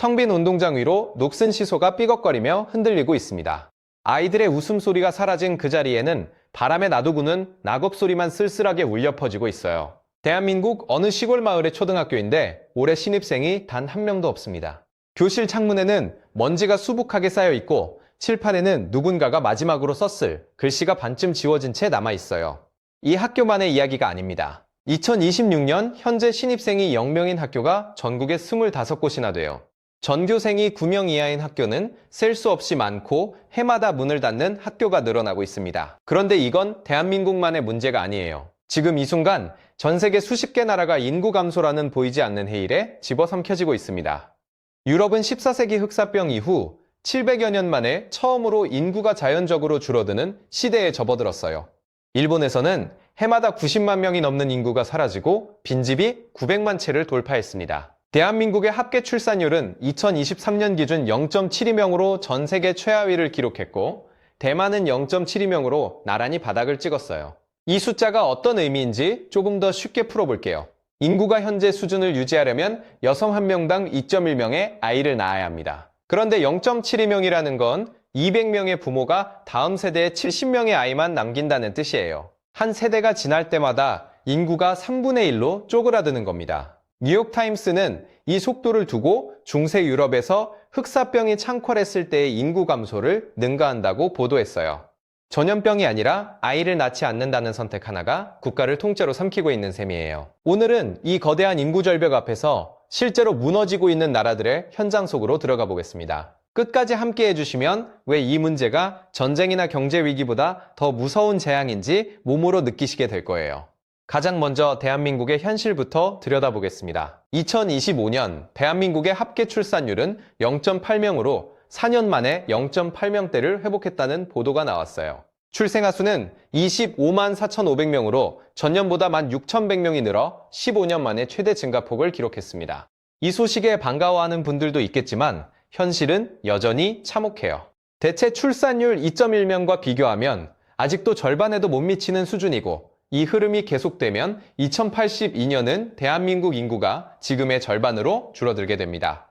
텅 빈 운동장 위로 녹슨 시소가 삐걱거리며 흔들리고 있습니다. 아이들의 웃음소리가 사라진 그 자리에는 바람에 놔두고는 낙엽 소리만 쓸쓸하게 울려 퍼지고 있어요. 대한민국 어느 시골 마을의 초등학교인데 올해 신입생이 단 한 명도 없습니다. 교실 창문에는 먼지가 수북하게 쌓여 있고 칠판에는 누군가가 마지막으로 썼을 글씨가 반쯤 지워진 채 남아 있어요. 이 학교만의 이야기가 아닙니다. 2026년 현재 신입생이 0명인 학교가 전국에 25곳이나 돼요. 전교생이 9명 이하인 학교는 셀 수 없이 많고 해마다 문을 닫는 학교가 늘어나고 있습니다. 그런데 이건 대한민국만의 문제가 아니에요. 지금 이 순간 전 세계 수십 개 나라가 인구 감소라는 보이지 않는 해일에 집어삼켜지고 있습니다. 유럽은 14세기 흑사병 이후 700여 년 만에 처음으로 인구가 자연적으로 줄어드는 시대에 접어들었어요. 일본에서는 해마다 90만 명이 넘는 인구가 사라지고 빈집이 900만 채를 돌파했습니다. 대한민국의 합계 출산율은 2023년 기준 0.72명으로 전 세계 최하위를 기록했고 대만은 0.72명으로 나란히 바닥을 찍었어요. 이 숫자가 어떤 의미인지 조금 더 쉽게 풀어볼게요. 인구가 현재 수준을 유지하려면 여성 한 명당 2.1명의 아이를 낳아야 합니다. 그런데 0.72명이라는 건 200명의 부모가 다음 세대에 70명의 아이만 남긴다는 뜻이에요. 한 세대가 지날 때마다 인구가 3분의 1로 쪼그라드는 겁니다. 뉴욕타임스는 이 속도를 두고 중세 유럽에서 흑사병이 창궐했을 때의 인구 감소를 능가한다고 보도했어요. 전염병이 아니라 아이를 낳지 않는다는 선택 하나가 국가를 통째로 삼키고 있는 셈이에요. 오늘은 이 거대한 인구 절벽 앞에서 실제로 무너지고 있는 나라들의 현장 속으로 들어가 보겠습니다. 끝까지 함께 해주시면 왜 이 문제가 전쟁이나 경제 위기보다 더 무서운 재앙인지 몸으로 느끼시게 될 거예요. 가장 먼저 대한민국의 현실부터 들여다보겠습니다. 2025년 대한민국의 합계 출산율은 0.8명으로 4년 만에 0.8명대를 회복했다는 보도가 나왔어요. 출생아 수는 25만 4,500명으로 전년보다 16,100명이 늘어 15년 만에 최대 증가폭을 기록했습니다. 이 소식에 반가워하는 분들도 있겠지만 현실은 여전히 참혹해요. 대체 출산율 2.1명과 비교하면 아직도 절반에도 못 미치는 수준이고 이 흐름이 계속되면 2082년은 대한민국 인구가 지금의 절반으로 줄어들게 됩니다.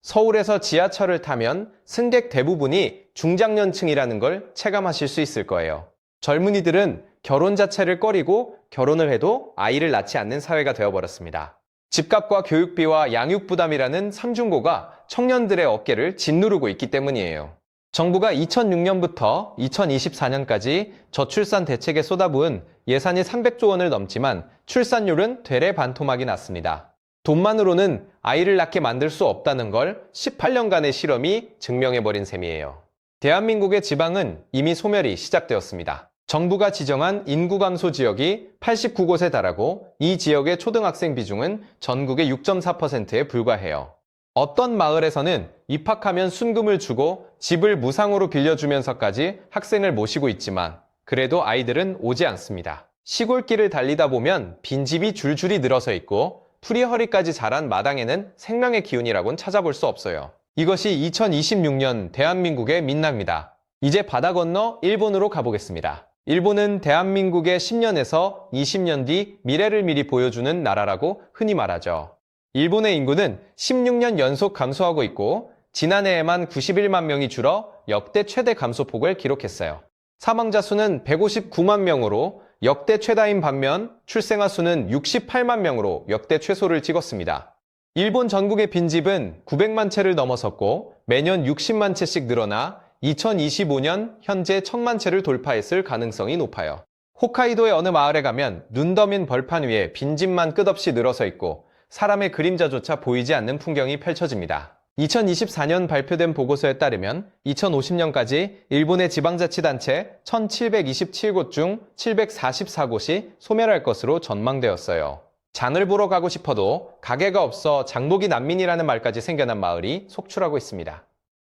서울에서 지하철을 타면 승객 대부분이 중장년층이라는 걸 체감하실 수 있을 거예요. 젊은이들은 결혼 자체를 꺼리고 결혼을 해도 아이를 낳지 않는 사회가 되어버렸습니다. 집값과 교육비와 양육 부담이라는 삼중고가 청년들의 어깨를 짓누르고 있기 때문이에요. 정부가 2006년부터 2024년까지 저출산 대책에 쏟아부은 예산이 300조 원을 넘지만 출산율은 되레 반토막이 났습니다. 돈만으로는 아이를 낳게 만들 수 없다는 걸 18년간의 실험이 증명해버린 셈이에요. 대한민국의 지방은 이미 소멸이 시작되었습니다. 정부가 지정한 인구 감소 지역이 89곳에 달하고 이 지역의 초등학생 비중은 전국의 6.4%에 불과해요. 어떤 마을에서는 입학하면 순금을 주고 집을 무상으로 빌려주면서까지 학생을 모시고 있지만 그래도 아이들은 오지 않습니다. 시골길을 달리다 보면 빈집이 줄줄이 늘어서 있고 풀이 허리까지 자란 마당에는 생명의 기운이라곤 찾아볼 수 없어요. 이것이 2026년 대한민국의 민낯입니다. 이제 바다 건너 일본으로 가보겠습니다. 일본은 대한민국의 10년에서 20년 뒤 미래를 미리 보여주는 나라라고 흔히 말하죠. 일본의 인구는 16년 연속 감소하고 있고 지난해에만 91만 명이 줄어 역대 최대 감소폭을 기록했어요. 사망자 수는 159만 명으로 역대 최다인 반면 출생아 수는 68만 명으로 역대 최소를 찍었습니다. 일본 전국의 빈집은 900만 채를 넘어섰고 매년 60만 채씩 늘어나 2025년 현재 1000만 채를 돌파했을 가능성이 높아요. 홋카이도의 어느 마을에 가면 눈 더민 벌판 위에 빈집만 끝없이 늘어서 있고 사람의 그림자조차 보이지 않는 풍경이 펼쳐집니다. 2024년 발표된 보고서에 따르면 2050년까지 일본의 지방자치단체 1727곳 중 744곳이 소멸할 것으로 전망되었어요. 장을 보러 가고 싶어도 가게가 없어 장보기 난민이라는 말까지 생겨난 마을이 속출하고 있습니다.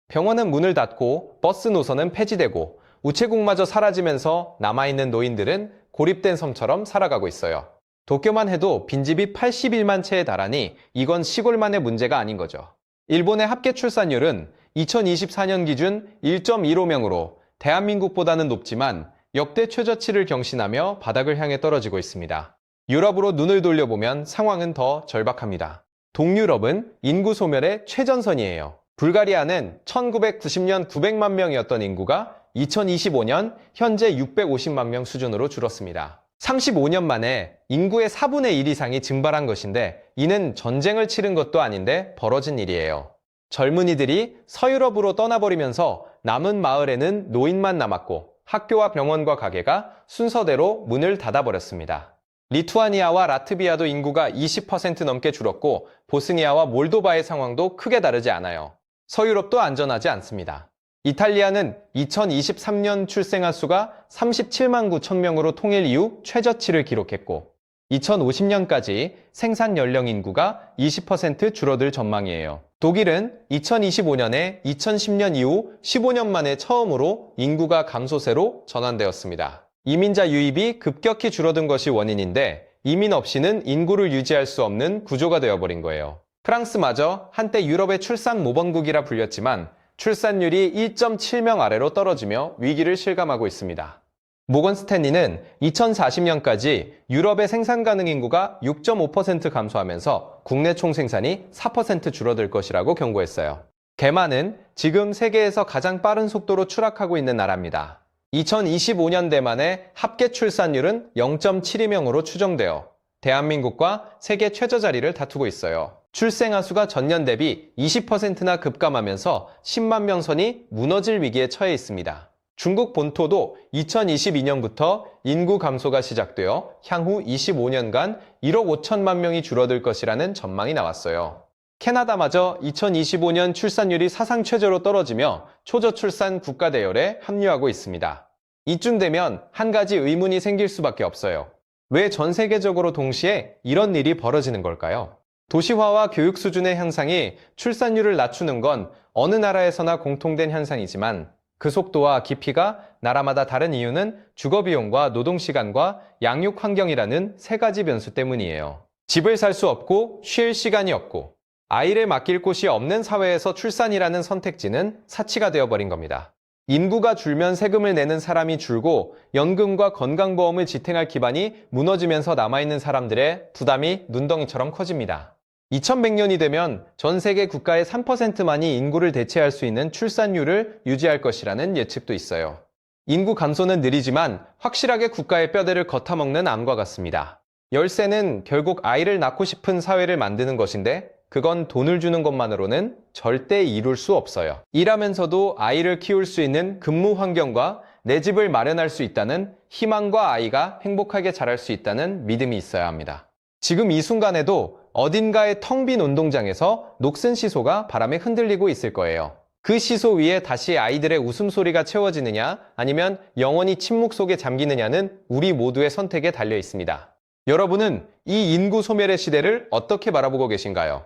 병원은 문을 닫고 버스 노선은 폐지되고 우체국마저 사라지면서 남아있는 노인들은 고립된 섬처럼 살아가고 있어요. 도쿄만 해도 빈집이 81만 채에 달하니 이건 시골만의 문제가 아닌 거죠. 일본의 합계 출산율은 2024년 기준 1.15명으로 대한민국보다는 높지만 역대 최저치를 경신하며 바닥을 향해 떨어지고 있습니다. 유럽으로 눈을 돌려보면 상황은 더 절박합니다. 동유럽은 인구 소멸의 최전선이에요. 불가리아는 1990년 900만 명이었던 인구가 2025년 현재 650만 명 수준으로 줄었습니다. 35년 만에 인구의 4분의 1 이상이 증발한 것인데 이는 전쟁을 치른 것도 아닌데 벌어진 일이에요. 젊은이들이 서유럽으로 떠나버리면서 남은 마을에는 노인만 남았고 학교와 병원과 가게가 순서대로 문을 닫아버렸습니다. 리투아니아와 라트비아도 인구가 20% 넘게 줄었고 보스니아와 몰도바의 상황도 크게 다르지 않아요. 서유럽도 안전하지 않습니다. 이탈리아는 2023년 출생아 수가 37만 9천 명으로 통일 이후 최저치를 기록했고 2050년까지 생산 연령 인구가 20% 줄어들 전망이에요. 독일은 2025년에 2010년 이후 15년 만에 처음으로 인구가 감소세로 전환되었습니다. 이민자 유입이 급격히 줄어든 것이 원인인데 이민 없이는 인구를 유지할 수 없는 구조가 되어버린 거예요. 프랑스마저 한때 유럽의 출산 모범국이라 불렸지만 출산율이 1.7명 아래로 떨어지며 위기를 실감하고 있습니다. 모건 스탠리는 2040년까지 유럽의 생산 가능 인구가 6.5% 감소하면서 국내 총생산이 4% 줄어들 것이라고 경고했어요. 대만은 지금 세계에서 가장 빠른 속도로 추락하고 있는 나라입니다. 2025년대 만에 합계 출산율은 0.72명으로 추정되어 대한민국과 세계 최저 자리를 다투고 있어요. 출생아 수가 전년 대비 20%나 급감하면서 10만 명 선이 무너질 위기에 처해 있습니다. 중국 본토도 2022년부터 인구 감소가 시작되어 향후 25년간 1억 5천만 명이 줄어들 것이라는 전망이 나왔어요. 캐나다마저 2025년 출산율이 사상 최저로 떨어지며 초저출산 국가 대열에 합류하고 있습니다. 이쯤 되면 한 가지 의문이 생길 수밖에 없어요. 왜 전 세계적으로 동시에 이런 일이 벌어지는 걸까요? 도시화와 교육 수준의 향상이 출산율을 낮추는 건 어느 나라에서나 공통된 현상이지만 그 속도와 깊이가 나라마다 다른 이유는 주거비용과 노동시간과 양육 환경이라는 세 가지 변수 때문이에요. 집을 살 수 없고 쉴 시간이 없고 아이를 맡길 곳이 없는 사회에서 출산이라는 선택지는 사치가 되어버린 겁니다. 인구가 줄면 세금을 내는 사람이 줄고 연금과 건강보험을 지탱할 기반이 무너지면서 남아있는 사람들의 부담이 눈덩이처럼 커집니다. 2100년이 되면 전 세계 국가의 3%만이 인구를 대체할 수 있는 출산율을 유지할 것이라는 예측도 있어요. 인구 감소는 느리지만 확실하게 국가의 뼈대를 겉아먹는 암과 같습니다. 열쇠는 결국 아이를 낳고 싶은 사회를 만드는 것인데 그건 돈을 주는 것만으로는 절대 이룰 수 없어요. 일하면서도 아이를 키울 수 있는 근무 환경과 내 집을 마련할 수 있다는 희망과 아이가 행복하게 자랄 수 있다는 믿음이 있어야 합니다. 지금 이 순간에도 어딘가의 텅 빈 운동장에서 녹슨 시소가 바람에 흔들리고 있을 거예요. 그 시소 위에 다시 아이들의 웃음소리가 채워지느냐 아니면 영원히 침묵 속에 잠기느냐는 우리 모두의 선택에 달려 있습니다. 여러분은 이 인구 소멸의 시대를 어떻게 바라보고 계신가요?